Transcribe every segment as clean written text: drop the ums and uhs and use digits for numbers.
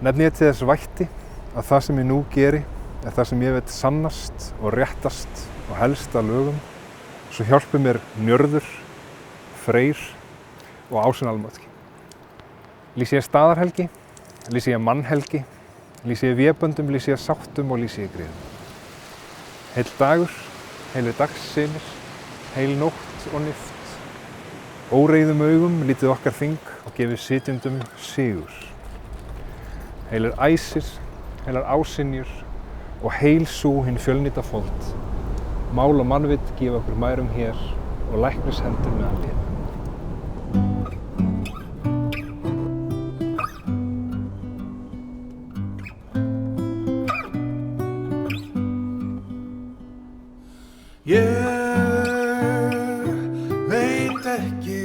Nefni ég til þess vætti að það sem ég nú geri það sem ég veit sannast og réttast og helst að lögum, svo hjálpi mér Njörður, Freyr og Ásinn Almátki. Lýsi ég staðarhelgi, lýsi ég mannhelgi, lýsi ég véböndum, lýsi ég sáttum og lýsi ég griðum. Heil dagur, heilir dagssinir, heil nótt og nift. Óreiðum augum lítið okkar þing og gefið sitjendum sigur. Heilir æsir, heilar ásynjur og heil sú hinn fjölnýta fold. Mál og mannvit gefa okkur mærum hér og læknis hendur meðan lifa. Ég veit ekki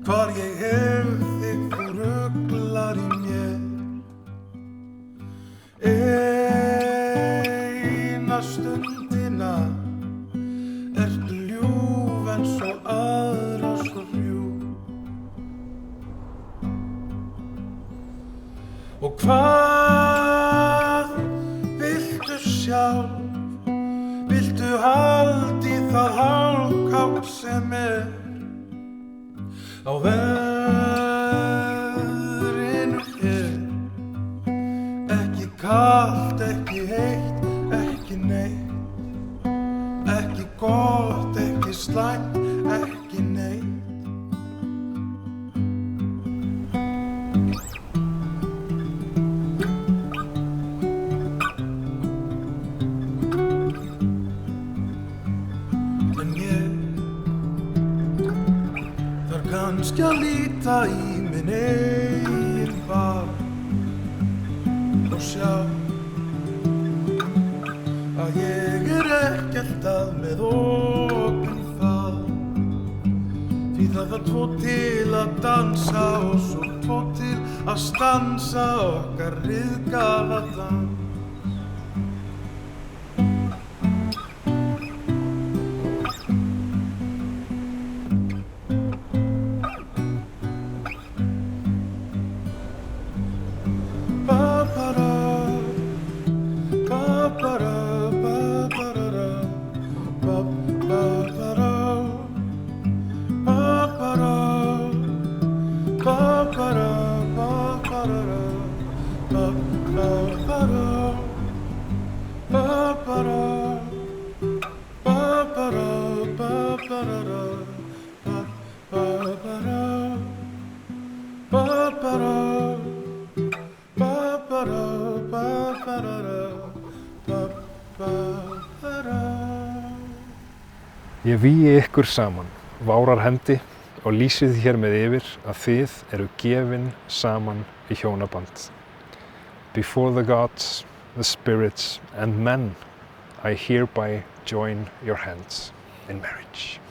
hvar ég hef þig, þú ruglar í mér. Eina stundina ertu ljúf en svo aðra svo hrjúf. Og hvað viltu sjálf? Viltu haldi það hálfkák sem á veðrinu ekki kalt, ekki heitt, ekki neitt, ekki gott, ekki slæmt, ekki neitt. Kannski að líta í minn eigin barm og sjá að ég ekki alltaf með opinn faðm. Því það var tvo til að dansa og svo tvo til að stansa okkar ryðgaða dans. Ég vígi ykkur saman, várar hendi og lýsið hér með yfir að þið eru gefin saman í hjónaband. Before the gods, the spirits and men, I hereby join your hands in marriage.